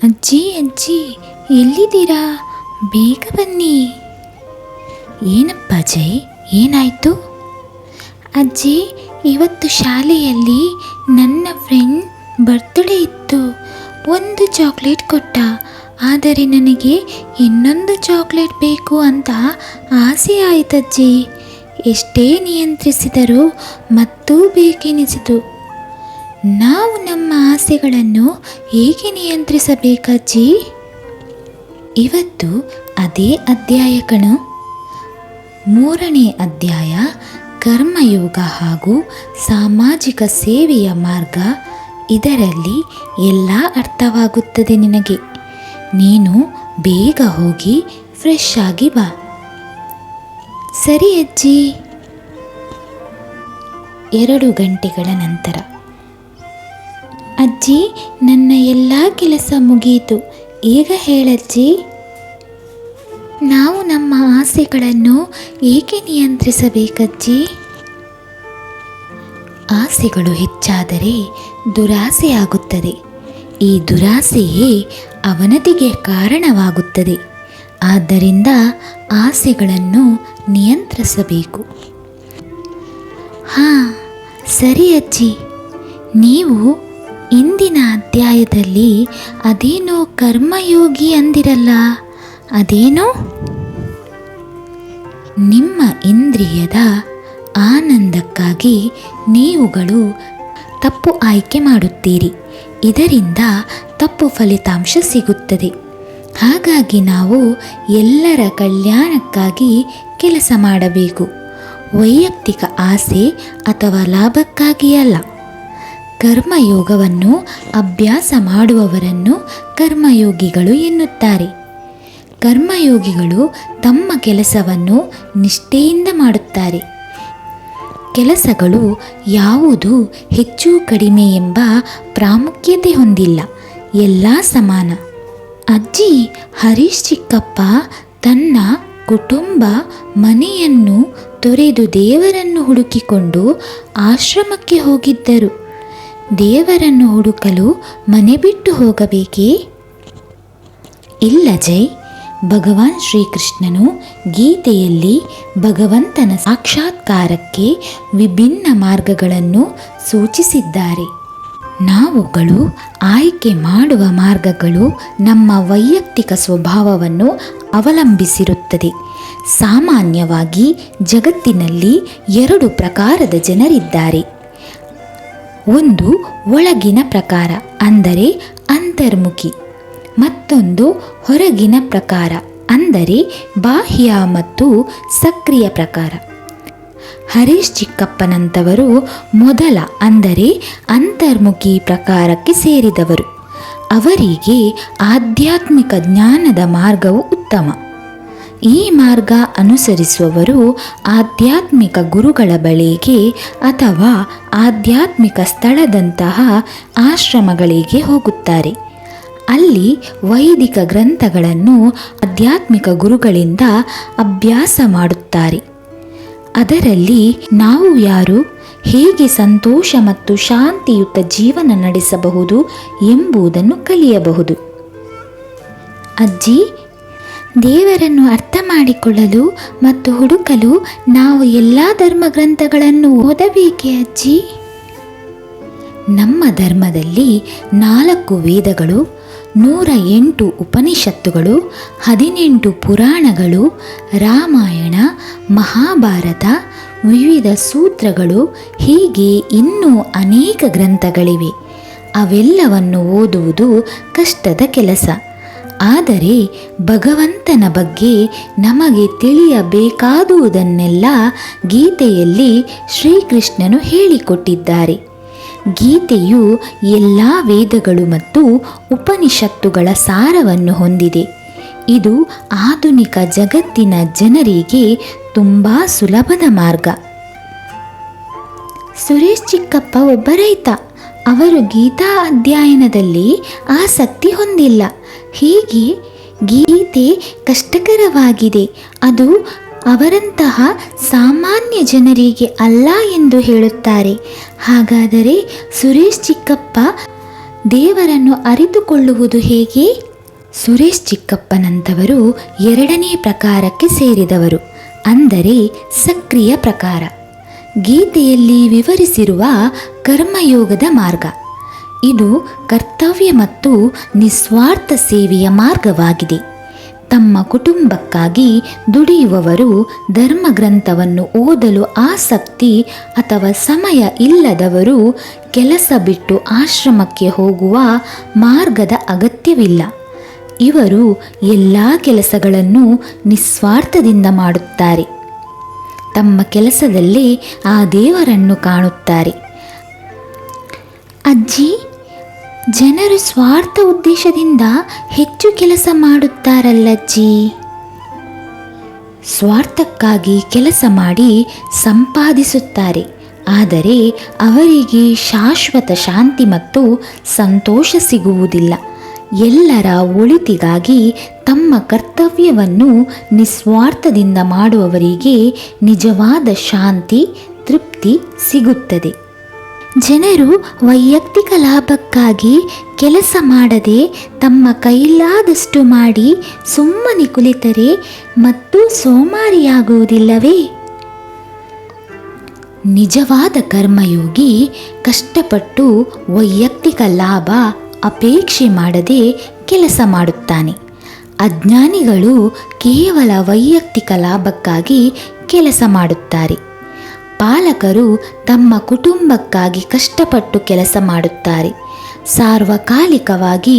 ಅಜ್ಜಿ ಅಜ್ಜಿ, ಎಲ್ಲಿದ್ದೀರಾ? ಬೇಗ ಬನ್ನಿ. ಏನಪ್ಪ ಜೈ, ಏನಾಯಿತು? ಅಜ್ಜಿ, ಇವತ್ತು ಶಾಲೆಯಲ್ಲಿ ನನ್ನ ಫ್ರೆಂಡ್ ಬರ್ತ್ಡೇ ಇತ್ತು. ಒಂದು ಚಾಕ್ಲೇಟ್ ಕೊಟ್ಟ, ಆದರೆ ನನಗೆ ಇನ್ನೊಂದು ಚಾಕ್ಲೇಟ್ ಬೇಕು ಅಂತ ಆಸೆ ಆಯಿತಜ್ಜಿ. ಎಷ್ಟೇ ನಿಯಂತ್ರಿಸಿದರೂ ಮತ್ತೂ ಬೇಕೆನಿಸಿತು. ನಾವು ನಮ್ಮ ಆಸೆಗಳನ್ನು ಹೇಗೆ ನಿಯಂತ್ರಿಸಬೇಕಜ್ಜಿ? ಇವತ್ತು ಅದೇ ಅಧ್ಯಾಯ ಕಣೋ. 3ನೇ ಅಧ್ಯಾಯ, ಕರ್ಮಯೋಗ ಹಾಗೂ ಸಾಮಾಜಿಕ ಸೇವೆಯ ಮಾರ್ಗ. ಇದರಲ್ಲಿ ಎಲ್ಲ ಅರ್ಥವಾಗುತ್ತದೆ ನಿನಗೆ. ನೀನು ಬೇಗ ಹೋಗಿ ಫ್ರೆಶ್ ಆಗಿ ಬಾ. ಸರಿ ಅಜ್ಜಿ. 2 ಗಂಟೆಗಳ ನಂತರ. ಅಜ್ಜಿ, ನನ್ನ ಎಲ್ಲ ಕೆಲಸ ಮುಗಿಯಿತು. ಈಗ ಹೇಳಜ್ಜಿ, ನಾವು ನಮ್ಮ ಆಸೆಗಳನ್ನು ಏಕೆ ನಿಯಂತ್ರಿಸಬೇಕಜ್ಜಿ? ಆಸೆಗಳು ಹೆಚ್ಚಾದರೆ ದುರಾಸೆ ಆಗುತ್ತದೆ. ಈ ದುರಾಸೆಯೇ ಅವನತಿಗೆ ಕಾರಣವಾಗುತ್ತದೆ. ಆದ್ದರಿಂದ ಆಸೆಗಳನ್ನು ನಿಯಂತ್ರಿಸಬೇಕು. ಹಾಂ, ಸರಿ ಅಜ್ಜಿ. ನೀವು ಇಂದಿನ ಅಧ್ಯಾಯದಲ್ಲಿ ಅದೇನೋ ಕರ್ಮಯೋಗಿ ಅಂದಿರಲ್ಲ, ಅದೇನೋ? ನಿಮ್ಮ ಇಂದ್ರಿಯದ ಆನಂದಕ್ಕಾಗಿ ನೀವುಗಳು ತಪ್ಪು ಆಯ್ಕೆ ಮಾಡುತ್ತೀರಿ. ಇದರಿಂದ ತಪ್ಪು ಫಲಿತಾಂಶ ಸಿಗುತ್ತದೆ. ಹಾಗಾಗಿ ನಾವು ಎಲ್ಲರ ಕಲ್ಯಾಣಕ್ಕಾಗಿ ಕೆಲಸ ಮಾಡಬೇಕು, ವೈಯಕ್ತಿಕ ಆಸೆ ಅಥವಾ ಲಾಭಕ್ಕಾಗಿ ಅಲ್ಲ. ಕರ್ಮಯೋಗವನ್ನು ಅಭ್ಯಾಸ ಮಾಡುವವರನ್ನು ಕರ್ಮಯೋಗಿಗಳು ಎನ್ನುತ್ತಾರೆ. ಕರ್ಮಯೋಗಿಗಳು ತಮ್ಮ ಕೆಲಸವನ್ನು ನಿಷ್ಠೆಯಿಂದ ಮಾಡುತ್ತಾರೆ. ಕೆಲಸಗಳು ಯಾವುದು ಹೆಚ್ಚು ಕಡಿಮೆ ಎಂಬ ಪ್ರಾಮುಖ್ಯತೆ ಹೊಂದಿಲ್ಲ, ಎಲ್ಲ ಸಮಾನ. ಅಜ್ಜಿ, ಹರೀಶ್ ಚಿಕ್ಕಪ್ಪ ತನ್ನ ಕುಟುಂಬ ಮನೆಯನ್ನು ತೊರೆದು ದೇವರನ್ನು ಹುಡುಕಿಕೊಂಡು ಆಶ್ರಮಕ್ಕೆ ಹೋಗಿದ್ದರು. ದೇವರನ್ನು ಹುಡುಕಲು ಮನೆ ಬಿಟ್ಟು ಹೋಗಬೇಕೇ? ಇಲ್ಲ ಜೈ. ಭಗವಾನ್ ಶ್ರೀಕೃಷ್ಣನು ಗೀತೆಯಲ್ಲಿ ಭಗವಂತನ ಸಾಕ್ಷಾತ್ಕಾರಕ್ಕೆ ವಿಭಿನ್ನ ಮಾರ್ಗಗಳನ್ನು ಸೂಚಿಸಿದ್ದಾರೆ. ನಾವುಗಳು ಆಯ್ಕೆ ಮಾಡುವ ಮಾರ್ಗಗಳು ನಮ್ಮ ವೈಯಕ್ತಿಕ ಸ್ವಭಾವವನ್ನು ಅವಲಂಬಿಸಿರುತ್ತದೆ. ಸಾಮಾನ್ಯವಾಗಿ ಜಗತ್ತಿನಲ್ಲಿ 2 ಪ್ರಕಾರದ ಜನರಿದ್ದಾರೆ. ಒಂದು ಒಳಗಿನ ಪ್ರಕಾರ, ಅಂದರೆ ಅಂತರ್ಮುಖಿ. ಮತ್ತೊಂದು ಹೊರಗಿನ ಪ್ರಕಾರ, ಅಂದರೆ ಬಾಹ್ಯ ಮತ್ತು ಸಕ್ರಿಯ ಪ್ರಕಾರ. ಹರೀಶ್ ಚಿಕ್ಕಪ್ಪನಂತವರು ಮೊದಲ, ಅಂದರೆ ಅಂತರ್ಮುಖಿ ಪ್ರಕಾರಕ್ಕೆ ಸೇರಿದವರು. ಅವರಿಗೆ ಆಧ್ಯಾತ್ಮಿಕ ಜ್ಞಾನದ ಮಾರ್ಗವು ಉತ್ತಮ. ಈ ಮಾರ್ಗ ಅನುಸರಿಸುವವರು ಆಧ್ಯಾತ್ಮಿಕ ಗುರುಗಳ ಬಳಿಗೆ ಅಥವಾ ಆಧ್ಯಾತ್ಮಿಕ ಸ್ಥಳದಂತಹ ಆಶ್ರಮಗಳಿಗೆ ಹೋಗುತ್ತಾರೆ. ಅಲ್ಲಿ ವೈದಿಕ ಗ್ರಂಥಗಳನ್ನು ಆಧ್ಯಾತ್ಮಿಕ ಗುರುಗಳಿಂದ ಅಭ್ಯಾಸ ಮಾಡುತ್ತಾರೆ. ಅದರಲ್ಲಿ ನಾವು ಯಾರು, ಹೇಗೆ ಸಂತೋಷ ಮತ್ತು ಶಾಂತಿಯುತ ಜೀವನ ನಡೆಸಬಹುದು ಎಂಬುದನ್ನು ಕಲಿಯಬಹುದು. ಅಜ್ಜಿ, ದೇವರನ್ನು ಅರ್ಥ ಮಾಡಿಕೊಳ್ಳಲು ಮತ್ತು ಹುಡುಕಲು ನಾವು ಎಲ್ಲ ಧರ್ಮಗ್ರಂಥಗಳನ್ನು ಓದಬೇಕೇ ಅಜ್ಜಿ? ನಮ್ಮ ಧರ್ಮದಲ್ಲಿ 4 ವೇದಗಳು, 108 ಉಪನಿಷತ್ತುಗಳು, 18 ಪುರಾಣಗಳು, ರಾಮಾಯಣ, ಮಹಾಭಾರತ, ವಿವಿಧ ಸೂತ್ರಗಳು, ಹೀಗೆ ಇನ್ನೂ ಅನೇಕ ಗ್ರಂಥಗಳಿವೆ. ಅವೆಲ್ಲವನ್ನು ಓದುವುದು ಕಷ್ಟದ ಕೆಲಸ. ಆದರೆ ಭಗವಂತನ ಬಗ್ಗೆ ನಮಗೆ ತಿಳಿಯಬೇಕಾದುದನ್ನೆಲ್ಲ ಗೀತೆಯಲ್ಲಿ ಶ್ರೀಕೃಷ್ಣನು ಹೇಳಿಕೊಟ್ಟಿದ್ದಾರೆ. ಗೀತೆಯು ಎಲ್ಲ ವೇದಗಳು ಮತ್ತು ಉಪನಿಷತ್ತುಗಳ ಸಾರವನ್ನು ಹೊಂದಿದೆ. ಇದು ಆಧುನಿಕ ಜಗತ್ತಿನ ಜನರಿಗೆ ತುಂಬ ಸುಲಭದ ಮಾರ್ಗ. ಸುರೇಶ್ ಚಿಕ್ಕಪ್ಪ ಒಬ್ಬ ರೈತ. ಅವರು ಗೀತಾ ಅಧ್ಯಯನದಲ್ಲಿ ಆಸಕ್ತಿ ಹೊಂದಿಲ್ಲ. ಹೀಗೆ ಗೀತೆ ಕಷ್ಟಕರವಾಗಿದೆ, ಅದು ಅವರಂತಹ ಸಾಮಾನ್ಯ ಜನರಿಗೆ ಅಲ್ಲ ಎಂದು ಹೇಳುತ್ತಾರೆ. ಹಾಗಾದರೆ ಸುರೇಶ್ ಚಿಕ್ಕಪ್ಪ ದೇವರನ್ನು ಅರಿತುಕೊಳ್ಳುವುದು ಹೇಗೆ? ಸುರೇಶ್ ಚಿಕ್ಕಪ್ಪನಂತವರು ಎರಡನೇ ಪ್ರಕಾರಕ್ಕೆ ಸೇರಿದವರು, ಅಂದರೆ ಸಕ್ರಿಯ ಪ್ರಕಾರ. ಗೀತೆಯಲ್ಲಿ ವಿವರಿಸಿರುವ ಕರ್ಮಯೋಗದ ಮಾರ್ಗ ಇದು ಕರ್ತವ್ಯ ಮತ್ತು ನಿಸ್ವಾರ್ಥ ಸೇವೆಯ ಮಾರ್ಗವಾಗಿದೆ. ತಮ್ಮ ಕುಟುಂಬಕ್ಕಾಗಿ ದುಡಿಯುವವರು ಧರ್ಮಗ್ರಂಥವನ್ನು ಓದಲು ಆಸಕ್ತಿ ಅಥವಾ ಸಮಯ ಇಲ್ಲದವರು ಕೆಲಸ ಬಿಟ್ಟು ಆಶ್ರಮಕ್ಕೆ ಹೋಗುವ ಮಾರ್ಗದ ಅಗತ್ಯವಿಲ್ಲ. ಇವರು ಎಲ್ಲ ಕೆಲಸಗಳನ್ನು ನಿಸ್ವಾರ್ಥದಿಂದ ಮಾಡುತ್ತಾರೆ. ತಮ್ಮ ಕೆಲಸದಲ್ಲೇ ಆ ದೇವರನ್ನು ಕಾಣುತ್ತಾರೆ. ಅಜ್ಜಿ, ಜನರು ಸ್ವಾರ್ಥ ಉದ್ದೇಶದಿಂದ ಹೆಚ್ಚು ಕೆಲಸ ಮಾಡುತ್ತಾರಲ್ಲಜ್ಜಿ. ಸ್ವಾರ್ಥಕ್ಕಾಗಿ ಕೆಲಸ ಮಾಡಿ ಸಂಪಾದಿಸುತ್ತಾರೆ, ಆದರೆ ಅವರಿಗೆ ಶಾಶ್ವತ ಶಾಂತಿ ಮತ್ತು ಸಂತೋಷ ಸಿಗುವುದಿಲ್ಲ. ಎಲ್ಲರ ಒಳಿತಿಗಾಗಿ ತಮ್ಮ ಕರ್ತವ್ಯವನ್ನು ನಿಸ್ವಾರ್ಥದಿಂದ ಮಾಡುವವರಿಗೆ ನಿಜವಾದ ಶಾಂತಿ, ತೃಪ್ತಿ ಸಿಗುತ್ತದೆ. ಜನರು ವೈಯಕ್ತಿಕ ಲಾಭಕ್ಕಾಗಿ ಕೆಲಸ ಮಾಡದೆ ತಮ್ಮ ಕೈಲಾದಷ್ಟು ಮಾಡಿ ಸುಮ್ಮನೆ ಕುಳಿತರೆ ಮತ್ತು ಸೋಮಾರಿಯಾಗುವುದಿಲ್ಲವೇ? ನಿಜವಾದ ಕರ್ಮಯೋಗಿ ಕಷ್ಟಪಟ್ಟು ವೈಯಕ್ತಿಕ ಲಾಭ ಅಪೇಕ್ಷೆ ಮಾಡದೆ ಕೆಲಸ ಮಾಡುತ್ತಾನೆ. ಅಜ್ಞಾನಿಗಳು ಕೇವಲ ವೈಯಕ್ತಿಕ ಲಾಭಕ್ಕಾಗಿ ಕೆಲಸ ಮಾಡುತ್ತಾರೆ. ಪಾಲಕರು ತಮ್ಮ ಕುಟುಂಬಕ್ಕಾಗಿ ಕಷ್ಟಪಟ್ಟು ಕೆಲಸ ಮಾಡುತ್ತಾರೆ. ಸಾರ್ವಕಾಲಿಕವಾಗಿ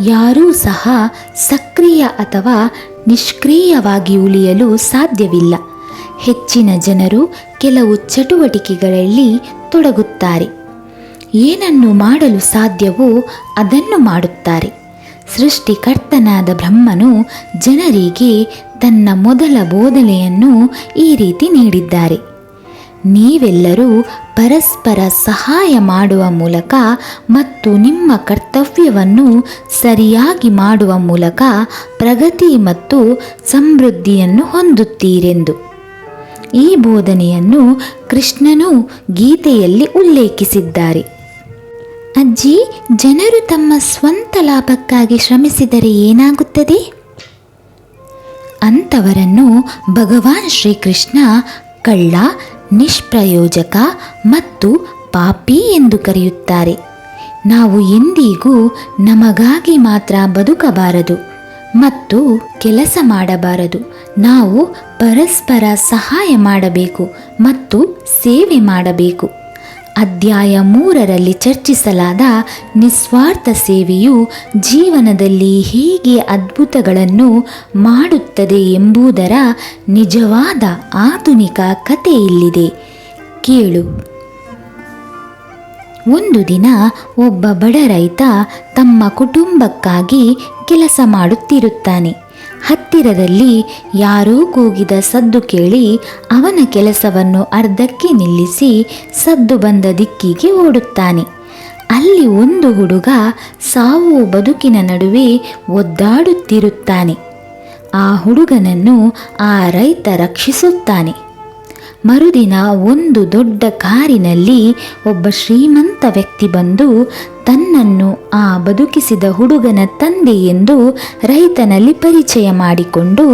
ಯಾರೂ ಸಹ ಸಕ್ರಿಯ ಅಥವಾ ನಿಷ್ಕ್ರಿಯವಾಗಿ ಉಳಿಯಲು ಸಾಧ್ಯವಿಲ್ಲ. ಹೆಚ್ಚಿನ ಜನರು ಕೆಲವು ಚಟುವಟಿಕೆಗಳಲ್ಲಿ ತೊಡಗುತ್ತಾರೆ. ಏನನ್ನು ಮಾಡಲು ಸಾಧ್ಯವೋ ಅದನ್ನು ಮಾಡುತ್ತಾರೆ. ಸೃಷ್ಟಿಕರ್ತನಾದ ಬ್ರಹ್ಮನು ಜನರಿಗೆ ತನ್ನ ಮೊದಲ ಬೋಧನೆಯನ್ನು ಈ ರೀತಿ ನೀಡಿದ್ದಾರೆ: ನೀವೆಲ್ಲರೂ ಪರಸ್ಪರ ಸಹಾಯ ಮಾಡುವ ಮೂಲಕ ಮತ್ತು ನಿಮ್ಮ ಕರ್ತವ್ಯವನ್ನು ಸರಿಯಾಗಿ ಮಾಡುವ ಮೂಲಕ ಪ್ರಗತಿ ಮತ್ತು ಸಮೃದ್ಧಿಯನ್ನು ಹೊಂದುತ್ತೀರೆಂದು. ಈ ಬೋಧನೆಯನ್ನು ಕೃಷ್ಣನು ಗೀತೆಯಲ್ಲಿ ಉಲ್ಲೇಖಿಸಿದ್ದಾರೆ. ಅಜ್ಜಿ, ಜನರು ತಮ್ಮ ಸ್ವಂತ ಲಾಭಕ್ಕಾಗಿ ಶ್ರಮಿಸಿದರೆ ಏನಾಗುತ್ತದೆ? ಅಂಥವರನ್ನು ಭಗವಾನ್ ಶ್ರೀಕೃಷ್ಣ ಕಳ್ಳ, ನಿಷ್ಪ್ರಯೋಜಕ ಮತ್ತು ಪಾಪಿ ಎಂದು ಕರೆಯುತ್ತಾರೆ. ನಾವು ಎಂದಿಗೂ ನಮಗಾಗಿ ಮಾತ್ರ ಬದುಕಬಾರದು ಮತ್ತು ಕೆಲಸ ಮಾಡಬಾರದು. ನಾವು ಪರಸ್ಪರ ಸಹಾಯ ಮಾಡಬೇಕು ಮತ್ತು ಸೇವೆ ಮಾಡಬೇಕು. ಅಧ್ಯಾಯ 3ರಲ್ಲಿ ಚರ್ಚಿಸಲಾದ ನಿಸ್ವಾರ್ಥ ಸೇವೆಯು ಜೀವನದಲ್ಲಿ ಹೇಗೆ ಅದ್ಭುತಗಳನ್ನು ಮಾಡುತ್ತದೆ ಎಂಬುದರ ನಿಜವಾದ ಆಧುನಿಕ ಕಥೆ ಇಲ್ಲಿದೆ, ಕೇಳು. ಒಂದು ದಿನ ಒಬ್ಬ ಬಡ ರೈತ ತಮ್ಮ ಕುಟುಂಬಕ್ಕಾಗಿ ಕೆಲಸ ಮಾಡುತ್ತಿರುತ್ತಾನೆ. ಹತ್ತಿರದಲ್ಲಿ ಯಾರೋ ಕೂಗಿದ ಸದ್ದು ಕೇಳಿ ಅವನ ಕೆಲಸವನ್ನು ಅರ್ಧಕ್ಕೆ ನಿಲ್ಲಿಸಿ ಸದ್ದು ಬಂದ ದಿಕ್ಕಿಗೆ ಓಡುತ್ತಾನೆ. ಅಲ್ಲಿ ಒಂದು ಹುಡುಗ ಸಾವು ಬದುಕಿನ ನಡುವೆ ಒದ್ದಾಡುತ್ತಿರುತ್ತಾನೆ. ಆ ಹುಡುಗನನ್ನು ಆ ರೈತ ರಕ್ಷಿಸುತ್ತಾನೆ. ಮರುದಿನ ಒಂದು ದೊಡ್ಡ ಕಾರಿನಲ್ಲಿ ಒಬ್ಬ ಶ್ರೀಮಂತ ವ್ಯಕ್ತಿ ಬಂದು ತನ್ನನ್ನು ಆ ಬದುಕಿಸಿದ ಹುಡುಗನ ತಂದೆ ಎಂದು ರೈತನಲ್ಲಿ ಪರಿಚಯ ಮಾಡಿಕೊಂಡು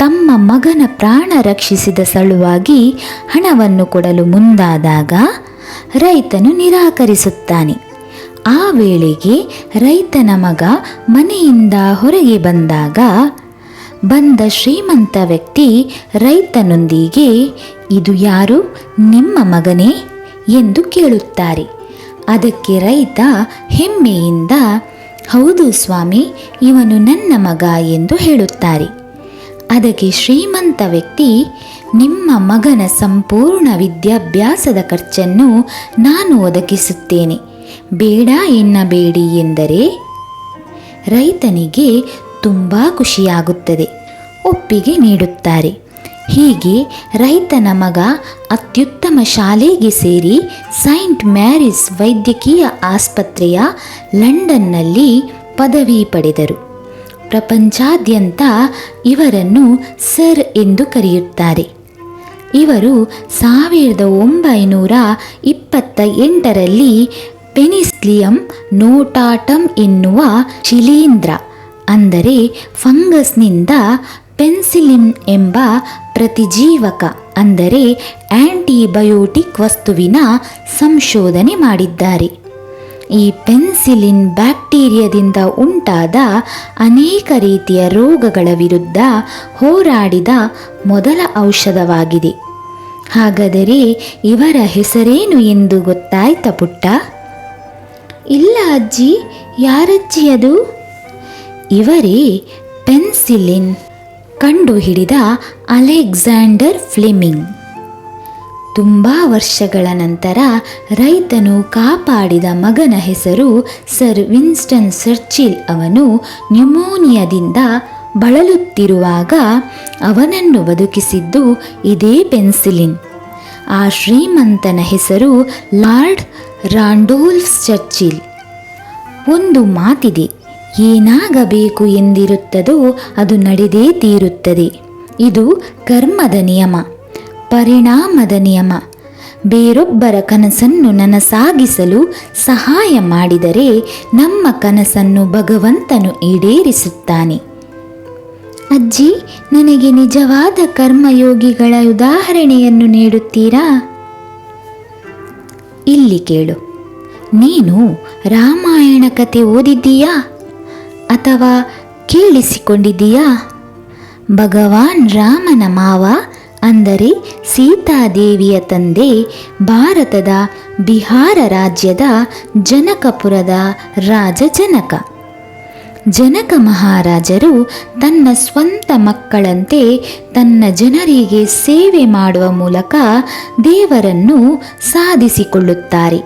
ತಮ್ಮ ಮಗನ ಪ್ರಾಣ ರಕ್ಷಿಸಿದ ಸಲುವಾಗಿ ಹಣವನ್ನು ಕೊಡಲು ಮುಂದಾದಾಗ ರೈತನು ನಿರಾಕರಿಸುತ್ತಾನೆ. ಆ ವೇಳೆಗೆ ರೈತನ ಮಗ ಮನೆಯಿಂದ ಹೊರಗೆ ಬಂದ ಶ್ರೀಮಂತ ವ್ಯಕ್ತಿ ರೈತನೊಂದಿಗೆ, ಇದು ಯಾರು, ನಿಮ್ಮ ಮಗನೇ ಎಂದು ಕೇಳುತ್ತಾರೆ. ಅದಕ್ಕೆ ರೈತ ಹೆಮ್ಮೆಯಿಂದ, ಹೌದು ಸ್ವಾಮಿ, ಇವನು ನನ್ನ ಮಗ ಎಂದು ಹೇಳುತ್ತಾರೆ. ಅದಕ್ಕೆ ಶ್ರೀಮಂತ ವ್ಯಕ್ತಿ, ನಿಮ್ಮ ಮಗನ ಸಂಪೂರ್ಣ ವಿದ್ಯಾಭ್ಯಾಸದ ಖರ್ಚನ್ನು ನಾನು ಒದಗಿಸುತ್ತೇನೆ, ಬೇಡ ಎನ್ನಬೇಡಿ ಎಂದರೆ ರೈತನಿಗೆ ತುಂಬ ಖುಷಿಯಾಗುತ್ತದೆ. ಒಪ್ಪಿಗೆ ನೀಡುತ್ತಾರೆ. ಹೀಗೆ ರೈತನ ಮಗ ಅತ್ಯುತ್ತಮ ಶಾಲೆಗೆ ಸೇರಿ ಸೈಂಟ್ ಮ್ಯಾರೀಸ್ ವೈದ್ಯಕೀಯ ಆಸ್ಪತ್ರೆಯ ಲಂಡನ್ನಲ್ಲಿ ಪದವಿ ಪಡೆದರು. ಪ್ರಪಂಚಾದ್ಯಂತ ಇವರನ್ನು ಸರ್ ಎಂದು ಕರೆಯುತ್ತಾರೆ. ಇವರು 1928ರಲ್ಲಿ ಪೆನಿಸ್ಲಿಯಂ ನೋಟಾಟಮ್ ಎನ್ನುವ ಶಿಲೀಂಧ್ರ ಅಂದರೆ ಫಂಗಸ್ನಿಂದ ಪೆನ್ಸಿಲಿನ್ ಎಂಬ ಪ್ರತಿಜೀವಕ ಅಂದರೆ ಆಂಟಿಬಯೋಟಿಕ್ ವಸ್ತುವಿನ ಸಂಶೋಧನೆ ಮಾಡಿದ್ದಾರೆ. ಈ ಪೆನ್ಸಿಲಿನ್ ಬ್ಯಾಕ್ಟೀರಿಯಾದಿಂದ ಉಂಟಾದ ಅನೇಕ ರೀತಿಯ ರೋಗಗಳ ವಿರುದ್ಧ ಹೋರಾಡಿದ ಮೊದಲ ಔಷಧವಾಗಿದೆ. ಹಾಗಾದರೆ ಇವರ ಹೆಸರೇನು ಎಂದು ಗೊತ್ತಾಯ್ತಾ ಪುಟ್ಟ? ಇಲ್ಲ ಅಜ್ಜಿ, ಯಾರಜ್ಜಿ ಅದು? ಇವರೇ ಪೆನ್ಸಿಲಿನ್ ಕಂಡುಹಿಡಿದ ಅಲೆಕ್ಸಾಂಡರ್ ಫ್ಲೆಮಿಂಗ್. ತುಂಬ ವರ್ಷಗಳ ನಂತರ ರೈತನು ಕಾಪಾಡಿದ ಮಗನ ಹೆಸರು ಸರ್ ವಿನ್ಸ್ಟನ್ ಚರ್ಚಿಲ್. ಅವನು ನ್ಯುಮೋನಿಯಾದಿಂದ ಬಳಲುತ್ತಿರುವಾಗ ಅವನನ್ನು ಬದುಕಿಸಿದ್ದು ಇದೇ ಪೆನ್ಸಿಲಿನ್. ಆ ಶ್ರೀಮಂತನ ಹೆಸರು ಲಾರ್ಡ್ ರಾಂಡೋಲ್ಫ್ ಚರ್ಚಿಲ್. ಒಂದು ಮಾತಿದೆ, ಏನಾಗಬೇಕು ಎಂದಿರುತ್ತದೋ ಅದು ನಡೆದೇ ತೀರುತ್ತದೆ. ಇದು ಕರ್ಮದ ನಿಯಮ, ಪರಿಣಾಮದ ನಿಯಮ. ಬೇರೊಬ್ಬರ ಕನಸನ್ನು ನನಸಾಗಿಸಲು ಸಹಾಯ ಮಾಡಿದರೆ ನಮ್ಮ ಕನಸನ್ನು ಭಗವಂತನು ಈಡೇರಿಸುತ್ತಾನೆ. ಅಜ್ಜಿ, ನನಗೆ ನಿಜವಾದ ಕರ್ಮಯೋಗಿಗಳ ಉದಾಹರಣೆಯನ್ನು ನೀಡುತ್ತೀರಾ? ಇಲ್ಲಿ ಕೇಳು. ನೀನು ರಾಮಾಯಣ ಕತೆ ಓದಿದ್ದೀಯಾ ಅಥವಾ ಕೇಳಿಸಿಕೊಂಡಿದ್ದೀಯಾ? ಭಗವಾನ್ ರಾಮನ ಮಾವ ಅಂದರೆ ಸೀತಾದೇವಿಯ ತಂದೆ ಭಾರತದ ಬಿಹಾರ ರಾಜ್ಯದ ಜನಕಪುರದ ರಾಜ ಜನಕ. ಜನಕ ಮಹಾರಾಜರು ತನ್ನ ಸ್ವಂತ ಮಕ್ಕಳಂತೆ ತನ್ನ ಜನರಿಗೆ ಸೇವೆ ಮಾಡುವ ಮೂಲಕ ದೇವರನ್ನು ಸಾಧಿಸಿಕೊಳ್ಳುತ್ತಾರೆ.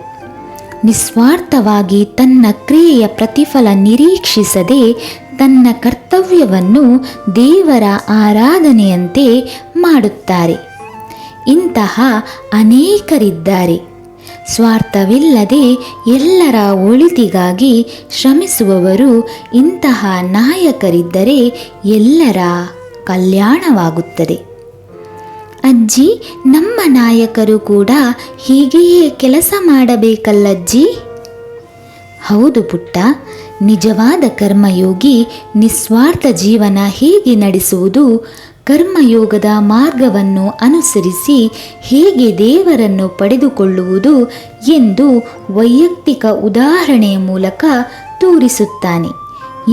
ನಿಸ್ವಾರ್ಥವಾಗಿ ತನ್ನ ಕ್ರಿಯೆಯ ಪ್ರತಿಫಲ ನಿರೀಕ್ಷಿಸದೆ ತನ್ನ ಕರ್ತವ್ಯವನ್ನು ದೇವರ ಆರಾಧನೆಯಂತೆ ಮಾಡುತ್ತಾರೆ. ಇಂತಹ ಅನೇಕರಿದ್ದಾರೆ. ಸ್ವಾರ್ಥವಿಲ್ಲದೆ ಎಲ್ಲರ ಒಳಿತಿಗಾಗಿ ಶ್ರಮಿಸುವವರು. ಇಂತಹ ನಾಯಕರಿದ್ದರೆ ಎಲ್ಲರ ಕಲ್ಯಾಣವಾಗುತ್ತದೆ. ಅಜ್ಜಿ, ನಮ್ಮ ನಾಯಕರು ಕೂಡ ಹೀಗೆಯೇ ಕೆಲಸ ಮಾಡಬೇಕಲ್ಲಜ್ಜಿ? ಹೌದು ಪುಟ್ಟ. ನಿಜವಾದ ಕರ್ಮಯೋಗಿ ನಿಸ್ವಾರ್ಥ ಜೀವನ ಹೇಗೆ ನಡೆಸುವುದು, ಕರ್ಮಯೋಗದ ಮಾರ್ಗವನ್ನು ಅನುಸರಿಸಿ ಹೇಗೆ ದೇವರನ್ನು ಪಡೆದುಕೊಳ್ಳುವುದು ಎಂದು ವೈಯಕ್ತಿಕ ಉದಾಹರಣೆಯ ಮೂಲಕ ತೋರಿಸುತ್ತಾನೆ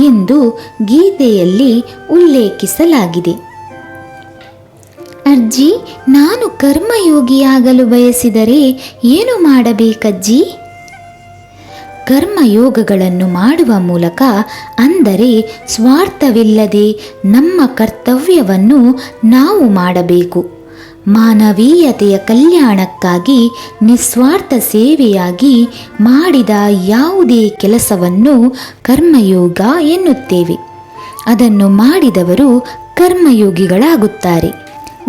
ಎಂದು ಗೀತೆಯಲ್ಲಿ ಉಲ್ಲೇಖಿಸಲಾಗಿದೆ. ಅಜ್ಜಿ, ನಾನು ಕರ್ಮಯೋಗಿಯಾಗಲು ಬಯಸಿದರೆ ಏನು ಮಾಡಬೇಕಜ್ಜಿ? ಕರ್ಮಯೋಗಗಳನ್ನು ಮಾಡುವ ಮೂಲಕ, ಅಂದರೆ ಸ್ವಾರ್ಥವಿಲ್ಲದೆ ನಮ್ಮ ಕರ್ತವ್ಯವನ್ನು ನಾವು ಮಾಡಬೇಕು. ಮಾನವೀಯತೆಯ ಕಲ್ಯಾಣಕ್ಕಾಗಿ ನಿಸ್ವಾರ್ಥ ಸೇವೆಯಾಗಿ ಮಾಡಿದ ಯಾವುದೇ ಕೆಲಸವನ್ನು ಕರ್ಮಯೋಗ ಎನ್ನುತ್ತೇವೆ. ಅದನ್ನು ಮಾಡಿದವರು ಕರ್ಮಯೋಗಿಗಳಾಗುತ್ತಾರೆ.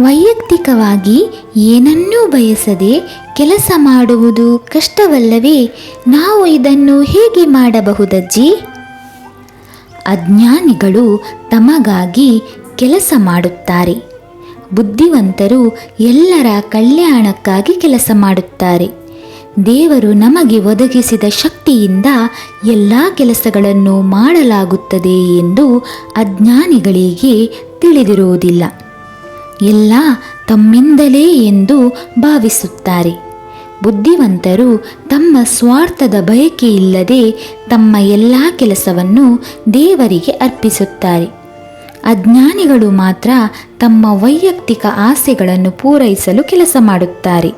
ವೈಯಕ್ತಿಕವಾಗಿ ಏನನ್ನೂ ಬಯಸದೆ ಕೆಲಸ ಮಾಡುವುದು ಕಷ್ಟವಲ್ಲವೇ? ನಾವು ಇದನ್ನು ಹೇಗೆ ಮಾಡಬಹುದಜ್ಜಿ? ಅಜ್ಞಾನಿಗಳು ತಮಗಾಗಿ ಕೆಲಸ ಮಾಡುತ್ತಾರೆ. ಬುದ್ಧಿವಂತರು ಎಲ್ಲರ ಕಲ್ಯಾಣಕ್ಕಾಗಿ ಕೆಲಸ ಮಾಡುತ್ತಾರೆ. ದೇವರು ನಮಗೆ ಒದಗಿಸಿದ ಶಕ್ತಿಯಿಂದ ಎಲ್ಲ ಕೆಲಸಗಳನ್ನು ಮಾಡಲಾಗುತ್ತದೆ ಎಂದು ಅಜ್ಞಾನಿಗಳಿಗೆ ತಿಳಿದಿರುವುದಿಲ್ಲ. ಎಲ್ಲ ತಮ್ಮಿಂದಲೇ ಎಂದು ಭಾವಿಸುತ್ತಾರೆ. ಬುದ್ಧಿವಂತರು ತಮ್ಮ ಸ್ವಾರ್ಥದ ಬಯಕೆಯಿಲ್ಲದೆ ತಮ್ಮ ಎಲ್ಲ ಕೆಲಸವನ್ನು ದೇವರಿಗೆ ಅರ್ಪಿಸುತ್ತಾರೆ. ಅಜ್ಞಾನಿಗಳು ಮಾತ್ರ ತಮ್ಮ ವೈಯಕ್ತಿಕ ಆಸೆಗಳನ್ನು ಪೂರೈಸಲು ಕೆಲಸ ಮಾಡುತ್ತಾರೆ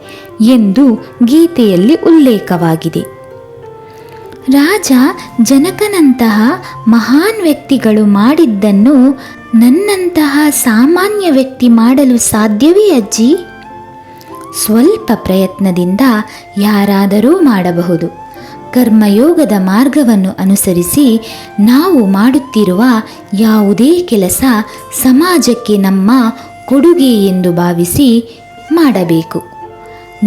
ಎಂದು ಗೀತೆಯಲ್ಲಿ ಉಲ್ಲೇಖವಾಗಿದೆ. ರಾಜ ಜನಕನಂತಹ ಮಹಾನ್ ವ್ಯಕ್ತಿಗಳು ಮಾಡಿದ್ದನ್ನು ನನ್ನಂತಹ ಸಾಮಾನ್ಯ ವ್ಯಕ್ತಿ ಮಾಡಲು ಸಾಧ್ಯವೇ ಅಜ್ಜಿ? ಸ್ವಲ್ಪ ಪ್ರಯತ್ನದಿಂದ ಯಾರಾದರೂ ಮಾಡಬಹುದು. ಕರ್ಮಯೋಗದ ಮಾರ್ಗವನ್ನು ಅನುಸರಿಸಿ ನಾವು ಮಾಡುತ್ತಿರುವ ಯಾವುದೇ ಕೆಲಸ ಸಮಾಜಕ್ಕೆ ನಮ್ಮ ಕೊಡುಗೆ ಎಂದು ಭಾವಿಸಿ ಮಾಡಬೇಕು.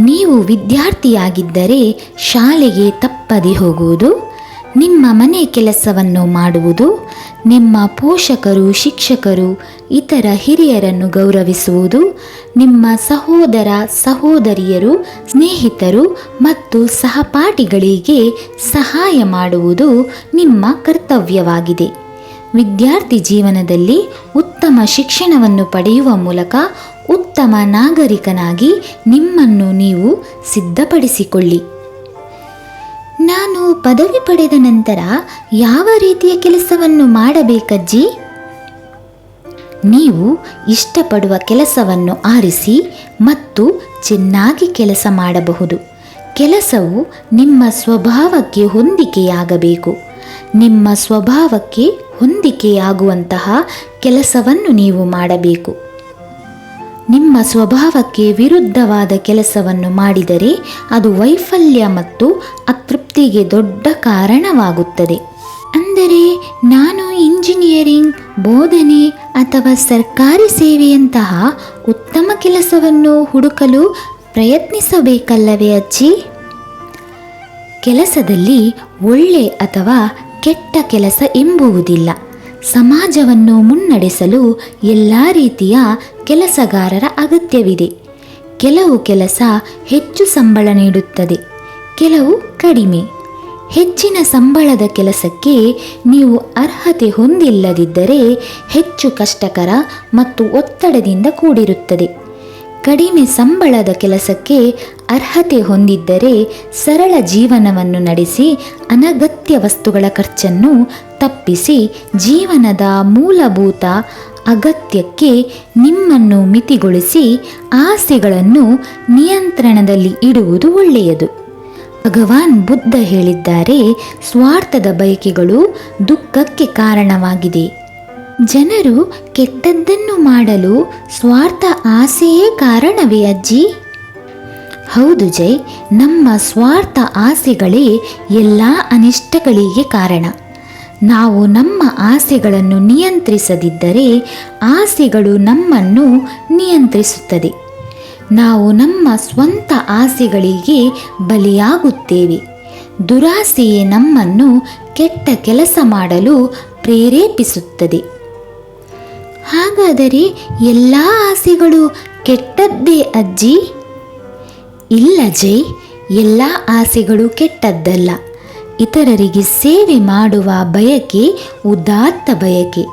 ನೀವು ವಿದ್ಯಾರ್ಥಿಯಾಗಿದ್ದರೆ ಶಾಲೆಗೆ ತಪ್ಪದೆ ಹೋಗುವುದು, ನಿಮ್ಮ ಮನೆ ಕೆಲಸವನ್ನು ಮಾಡುವುದು, ನಿಮ್ಮ ಪೋಷಕರು, ಶಿಕ್ಷಕರು, ಇತರ ಹಿರಿಯರನ್ನು ಗೌರವಿಸುವುದು, ನಿಮ್ಮ ಸಹೋದರ ಸಹೋದರಿಯರು, ಸ್ನೇಹಿತರು ಮತ್ತು ಸಹಪಾಠಿಗಳಿಗೆ ಸಹಾಯ ಮಾಡುವುದು ನಿಮ್ಮ ಕರ್ತವ್ಯವಾಗಿದೆ. ವಿದ್ಯಾರ್ಥಿ ಜೀವನದಲ್ಲಿ ಉತ್ತಮ ಶಿಕ್ಷಣವನ್ನು ಪಡೆಯುವ ಮೂಲಕ ಉತ್ತಮ ನಾಗರಿಕನಾಗಿ ನಿಮ್ಮನ್ನು ನೀವು ಸಿದ್ಧಪಡಿಸಿಕೊಳ್ಳಿ. ನಾನು ಪದವಿ ಪಡೆದ ನಂತರ ಯಾವ ರೀತಿಯ ಕೆಲಸವನ್ನು ಮಾಡಬೇಕಜ್ಜಿ? ನೀವು ಇಷ್ಟಪಡುವ ಕೆಲಸವನ್ನು ಆರಿಸಿ ಮತ್ತು ಚೆನ್ನಾಗಿ ಕೆಲಸ ಮಾಡಬಹುದು. ಕೆಲಸವು ನಿಮ್ಮ ಸ್ವಭಾವಕ್ಕೆ ಹೊಂದಿಕೆಯಾಗಬೇಕು. ನಿಮ್ಮ ಸ್ವಭಾವಕ್ಕೆ ಹೊಂದಿಕೆಯಾಗುವಂತಹ ಕೆಲಸವನ್ನು ನೀವು ಮಾಡಬೇಕು. ನಿಮ್ಮ ಸ್ವಭಾವಕ್ಕೆ ವಿರುದ್ಧವಾದ ಕೆಲಸವನ್ನು ಮಾಡಿದರೆ ಅದು ವೈಫಲ್ಯ ಮತ್ತು ಅತೃಪ್ತಿಗೆ ದೊಡ್ಡ ಕಾರಣವಾಗುತ್ತದೆ. ಅಂದರೆ ನಾನು ಇಂಜಿನಿಯರಿಂಗ್, ಬೋಧನೆ ಅಥವಾ ಸರ್ಕಾರಿ ಸೇವೆಯಂತಹ ಉತ್ತಮ ಕೆಲಸವನ್ನು ಹುಡುಕಲು ಪ್ರಯತ್ನಿಸಬೇಕಲ್ಲವೇ ಅಜ್ಜಿ? ಕೆಲಸದಲ್ಲಿ ಒಳ್ಳೆ ಅಥವಾ ಕೆಟ್ಟ ಕೆಲಸ ಎಂಬುವುದಿಲ್ಲ. ಸಮಾಜವನ್ನು ಮುನ್ನಡೆಸಲು ಎಲ್ಲ ರೀತಿಯ ಕೆಲಸಗಾರರ ಅಗತ್ಯವಿದೆ. ಕೆಲವು ಕೆಲಸ ಹೆಚ್ಚು ಸಂಬಳ ನೀಡುತ್ತದೆ, ಕೆಲವು ಕಡಿಮೆ. ಹೆಚ್ಚಿನ ಸಂಬಳದ ಕೆಲಸಕ್ಕೆ ನೀವು ಅರ್ಹತೆ ಹೊಂದಿಲ್ಲದಿದ್ದರೆ ಹೆಚ್ಚು ಕಷ್ಟಕರ ಮತ್ತು ಒತ್ತಡದಿಂದ ಕೂಡಿರುತ್ತದೆ. ಕಡಿಮೆ ಸಂಬಳದ ಕೆಲಸಕ್ಕೆ ಅರ್ಹತೆ ಹೊಂದಿದ್ದರೆ ಸರಳ ಜೀವನವನ್ನು ನಡೆಸಿ ಅನಗತ್ಯ ವಸ್ತುಗಳ ಖರ್ಚನ್ನು ತಪ್ಪಿಸಿ ಜೀವನದ ಮೂಲಭೂತ ಅಗತ್ಯಕ್ಕೆ ನಿಮ್ಮನ್ನು ಮಿತಿಗೊಳಿಸಿ ಆಸೆಗಳನ್ನು ನಿಯಂತ್ರಣದಲ್ಲಿ ಇಡುವುದು ಒಳ್ಳೆಯದು. ಭಗವಾನ್ ಬುದ್ಧ ಹೇಳಿದ್ದಾರೆ, ಸ್ವಾರ್ಥದ ಬಯಕೆಗಳು ದುಃಖಕ್ಕೆ ಕಾರಣವಾಗಿದೆ. ಜನರು ಕೆಟ್ಟದ್ದನ್ನು ಮಾಡಲು ಸ್ವಾರ್ಥ ಆಸೆಯೇ ಕಾರಣವೇ ಅಜ್ಜಿ? ಹೌದು ಜೈ, ನಮ್ಮ ಸ್ವಾರ್ಥ ಆಸೆಗಳೇ ಎಲ್ಲ ಅನಿಷ್ಟಗಳಿಗೆ ಕಾರಣ. ನಾವು ನಮ್ಮ ಆಸೆಗಳನ್ನು ನಿಯಂತ್ರಿಸದಿದ್ದರೆ ಆಸೆಗಳು ನಮ್ಮನ್ನು ನಿಯಂತ್ರಿಸುತ್ತದೆ. ನಾವು ನಮ್ಮ ಸ್ವಂತ ಆಸೆಗಳಿಗೆ ಬಲಿಯಾಗುತ್ತೇವೆ. ದುರಾಸೆಯೇ ನಮ್ಮನ್ನು ಕೆಟ್ಟ ಕೆಲಸ ಮಾಡಲು ಪ್ರೇರೇಪಿಸುತ್ತದೆ. ಹಾಗಾದರೆ ಎಲ್ಲ ಆಸೆಗಳು ಕೆಟ್ಟದ್ದೇ ಅಜ್ಜಿ? ಇಲ್ಲ ಜೈ, ಎಲ್ಲ ಆಸೆಗಳು ಕೆಟ್ಟದ್ದಲ್ಲ. ಇತರರಿಗೆ ಸೇವೆ ಮಾಡುವ ಬಯಕೆ ಉದಾತ್ತ ಬಯಕೆ.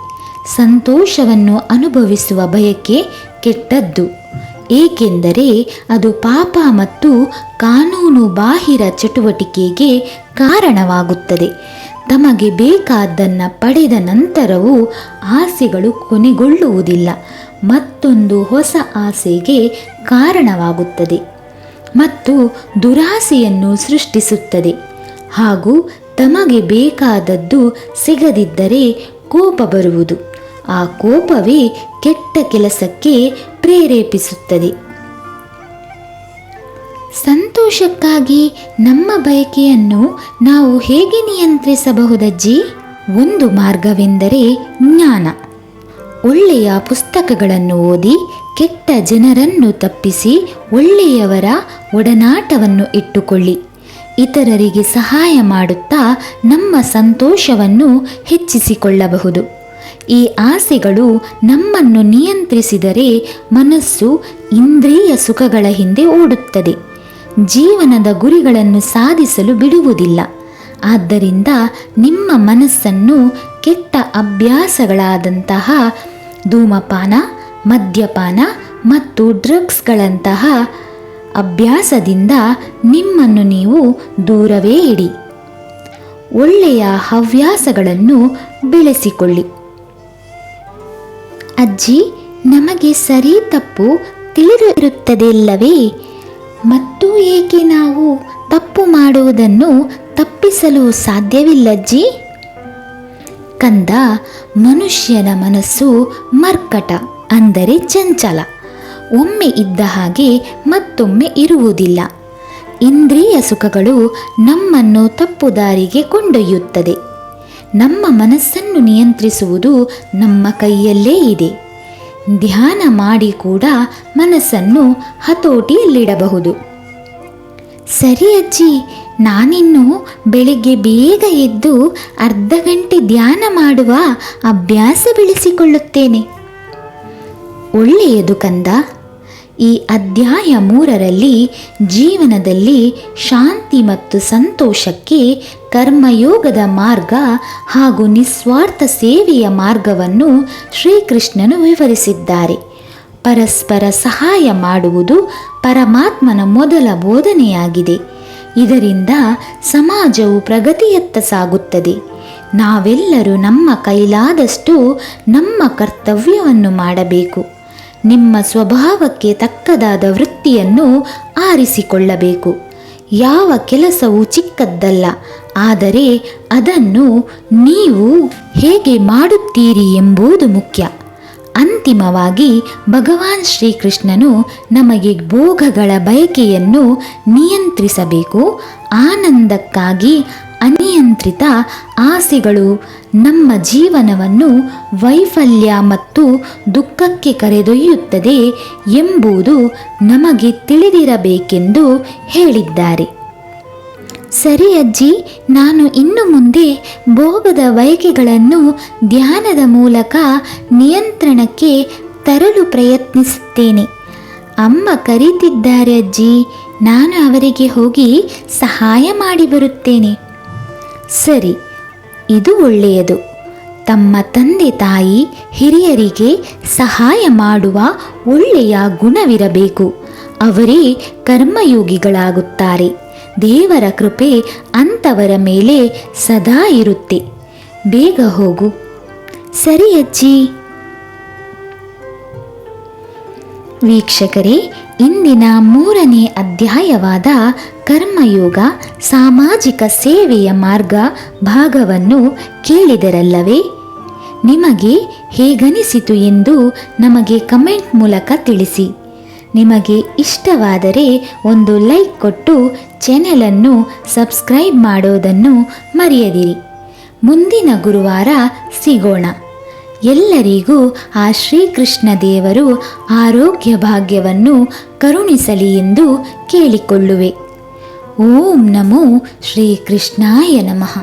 ಸಂತೋಷವನ್ನು ಅನುಭವಿಸುವ ಬಯಕೆ ಕೆಟ್ಟದ್ದು, ಏಕೆಂದರೆ ಅದು ಪಾಪ ಮತ್ತು ಕಾನೂನು ಬಾಹಿರ ಚಟುವಟಿಕೆಗೆ ಕಾರಣವಾಗುತ್ತದೆ. ತಮಗೆ ಬೇಕಾದ್ದನ್ನು ಪಡೆದ ನಂತರವೂ ಆಸೆಗಳು ಕೊನೆಗೊಳ್ಳುವುದಿಲ್ಲ, ಮತ್ತೊಂದು ಹೊಸ ಆಸೆಗೆ ಕಾರಣವಾಗುತ್ತದೆ ಮತ್ತು ದುರಾಸೆಯನ್ನು ಸೃಷ್ಟಿಸುತ್ತದೆ. ಹಾಗೂ ತಮಗೆ ಬೇಕಾದದ್ದು ಸಿಗದಿದ್ದರೆ ಕೋಪ ಬರುವುದು. ಆ ಕೋಪವೇ ಕೆಟ್ಟ ಕೆಲಸಕ್ಕೆ ಪ್ರೇರೇಪಿಸುತ್ತದೆ. ಸಂತೋಷಕ್ಕಾಗಿ ನಮ್ಮ ಬಯಕೆಯನ್ನು ನಾವು ಹೇಗೆ ನಿಯಂತ್ರಿಸಬಹುದಜ್ಜಿ? ಒಂದು ಮಾರ್ಗವೆಂದರೆ ಜ್ಞಾನ. ಒಳ್ಳೆಯ ಪುಸ್ತಕಗಳನ್ನು ಓದಿ ಕೆಟ್ಟ ಜನರನ್ನು ತಪ್ಪಿಸಿ ಒಳ್ಳೆಯವರ ಒಡನಾಟವನ್ನು ಇಟ್ಟುಕೊಳ್ಳಿ. ಇತರರಿಗೆ ಸಹಾಯ ಮಾಡುತ್ತಾ ನಮ್ಮ ಸಂತೋಷವನ್ನು ಹೆಚ್ಚಿಸಿಕೊಳ್ಳಬಹುದು. ಈ ಆಸೆಗಳು ನಮ್ಮನ್ನು ನಿಯಂತ್ರಿಸಿದರೆ ಮನಸ್ಸು ಇಂದ್ರಿಯ ಸುಖಗಳ ಹಿಂದೆ ಓಡುತ್ತದೆ. ಜೀವನದ ಗುರಿಗಳನ್ನು ಸಾಧಿಸಲು ಬಿಡುವುದಿಲ್ಲ. ಆದ್ದರಿಂದ ನಿಮ್ಮ ಮನಸ್ಸನ್ನು ಕೆಟ್ಟ ಅಭ್ಯಾಸಗಳಾದಂತಹ ಧೂಮಪಾನ, ಮದ್ಯಪಾನ ಮತ್ತು ಡ್ರಗ್ಸ್ಗಳಂತಹ ಅಭ್ಯಾಸದಿಂದ ನಿಮ್ಮನ್ನು ನೀವು ದೂರವೇ ಇಡಿ. ಒಳ್ಳೆಯ ಹವ್ಯಾಸಗಳನ್ನು ಬೆಳೆಸಿಕೊಳ್ಳಿ. ಅಜ್ಜಿ, ನಮಗೆ ಸರಿ ತಪ್ಪು ತಿಳಿದಿರುತ್ತದೆಲ್ಲವೇ? ಮತ್ತು ಏಕೆ ನಾವು ತಪ್ಪು ಮಾಡುವುದನ್ನು ತಪ್ಪಿಸಲು ಸಾಧ್ಯವಿಲ್ಲಜ್ಜಿ? ಕಂದ, ಮನುಷ್ಯನ ಮನಸ್ಸು ಮರ್ಕಟ, ಅಂದರೆ ಚಂಚಲ. ಒಮ್ಮೆ ಇದ್ದ ಹಾಗೆ ಮತ್ತೊಮ್ಮೆ ಇರುವುದಿಲ್ಲ. ಇಂದ್ರಿಯ ಸುಖಗಳು ನಮ್ಮನ್ನು ತಪ್ಪು ದಾರಿಗೆ ಕೊಂಡೊಯ್ಯುತ್ತದೆ. ನಮ್ಮ ಮನಸ್ಸನ್ನು ನಿಯಂತ್ರಿಸುವುದು ನಮ್ಮ ಕೈಯಲ್ಲೇ ಇದೆ. ಧ್ಯಾನ ಮಾಡಿ ಕೂಡ ಮನಸ್ಸನ್ನು ಹತೋಟಿಯಲ್ಲಿಡಬಹುದು. ಸರಿ ಅಜ್ಜಿ, ನಾನಿನ್ನು ಬೆಳಿಗ್ಗೆ ಬೇಗ ಎದ್ದು ಅರ್ಧ ಗಂಟೆ ಧ್ಯಾನ ಮಾಡುವ ಅಭ್ಯಾಸ ಬೆಳೆಸಿಕೊಳ್ಳುತ್ತೇನೆ. ಒಳ್ಳೆಯದು ಕಂದ. ಈ ಅಧ್ಯಾಯ 3ರಲ್ಲಿ ಜೀವನದಲ್ಲಿ ಶಾಂತಿ ಮತ್ತು ಸಂತೋಷಕ್ಕೆ ಕರ್ಮಯೋಗದ ಮಾರ್ಗ ಹಾಗೂ ನಿಸ್ವಾರ್ಥ ಸೇವೆಯ ಮಾರ್ಗವನ್ನು ಶ್ರೀಕೃಷ್ಣನು ವಿವರಿಸಿದ್ದಾರೆ. ಪರಸ್ಪರ ಸಹಾಯ ಮಾಡುವುದು ಪರಮಾತ್ಮನ ಮೊದಲ ಬೋಧನೆಯಾಗಿದೆ. ಇದರಿಂದ ಸಮಾಜವು ಪ್ರಗತಿಯತ್ತ ಸಾಗುತ್ತದೆ. ನಾವೆಲ್ಲರೂ ನಮ್ಮ ಕೈಲಾದಷ್ಟು ನಮ್ಮ ಕರ್ತವ್ಯವನ್ನು ಮಾಡಬೇಕು. ನಿಮ್ಮ ಸ್ವಭಾವಕ್ಕೆ ತಕ್ಕದಾದ ವೃತ್ತಿಯನ್ನು ಆರಿಸಿಕೊಳ್ಳಬೇಕು. ಯಾವ ಕೆಲಸವೂ ಚಿಕ್ಕದ್ದಲ್ಲ, ಆದರೆ ಅದನ್ನು ನೀವು ಹೇಗೆ ಮಾಡುತ್ತೀರಿ ಎಂಬುದು ಮುಖ್ಯ. ಅಂತಿಮವಾಗಿ ಭಗವಾನ್ ಶ್ರೀಕೃಷ್ಣನು ನಮಗೆ ಭೋಗಗಳ ಬಯಕೆಯನ್ನು ನಿಯಂತ್ರಿಸಬೇಕು. ಆನಂದಕ್ಕಾಗಿ ಅನಿಯಂತ್ರಿತ ಆಸೆಗಳು ನಮ್ಮ ಜೀವನವನ್ನು ವೈಫಲ್ಯ ಮತ್ತು ದುಃಖಕ್ಕೆ ಕರೆದೊಯ್ಯುತ್ತದೆ ಎಂಬುದು ನಮಗೆ ತಿಳಿದಿರಬೇಕೆಂದು ಹೇಳಿದ್ದಾರೆ. ಸರಿ ಅಜ್ಜಿ, ನಾನು ಇನ್ನು ಮುಂದೆ ಭೋಗದ ಬಯಕೆಗಳನ್ನು ಧ್ಯಾನದ ಮೂಲಕ ನಿಯಂತ್ರಣಕ್ಕೆ ತರಲು ಪ್ರಯತ್ನಿಸುತ್ತೇನೆ. ಅಮ್ಮ ಕರೀತಿದ್ದಾರೆ ಅಜ್ಜಿ, ನಾನು ಅವರಿಗೆ ಹೋಗಿ ಸಹಾಯ ಮಾಡಿ ಬರುತ್ತೇನೆ. ಸರಿ, ಇದು ಒಳ್ಳೆಯದು. ತಮ್ಮ ತಂದೆ ತಾಯಿ ಹಿರಿಯರಿಗೆ ಸಹಾಯ ಮಾಡುವ ಒಳ್ಳೆಯ ಗುಣವಿರಬೇಕು. ಅವರೇ ಕರ್ಮಯೋಗಿಗಳಾಗುತ್ತಾರೆ. ದೇವರ ಕೃಪೆ ಅಂಥವರ ಮೇಲೆ ಸದಾ ಇರುತ್ತೆ. ಬೇಗ ಹೋಗು. ಸರಿ ಅಜ್ಜಿ. ವೀಕ್ಷಕರೇ, ಇಂದಿನ 3ನೇ ಅಧ್ಯಾಯವಾದ ಕರ್ಮಯೋಗ ಸಾಮಾಜಿಕ ಸೇವೆಯ ಮಾರ್ಗ ಭಾಗವನ್ನು ಕೇಳಿದರಲ್ಲವೇ? ನಿಮಗೆ ಹೇಗನಿಸಿತು ಎಂದು ನಮಗೆ ಕಮೆಂಟ್ ಮೂಲಕ ತಿಳಿಸಿ. ನಿಮಗೆ ಇಷ್ಟವಾದರೆ ಒಂದು ಲೈಕ್ ಕೊಟ್ಟು ಚಾನೆಲನ್ನು ಸಬ್ಸ್ಕ್ರೈಬ್ ಮಾಡೋದನ್ನು ಮರೆಯದಿರಿ. ಮುಂದಿನ ಗುರುವಾರ ಸಿಗೋಣ. ಎಲ್ಲರಿಗೂ ಆ ಶ್ರೀಕೃಷ್ಣ ದೇವರು ಆರೋಗ್ಯ ಭಾಗ್ಯವನ್ನು ಕರುಣಿಸಲಿ ಎಂದು ಕೇಳಿಕೊಳ್ಳುವೆ. ಓಂ ನಮೋ ಶ್ರೀಕೃಷ್ಣಾಯ ನಮಃ.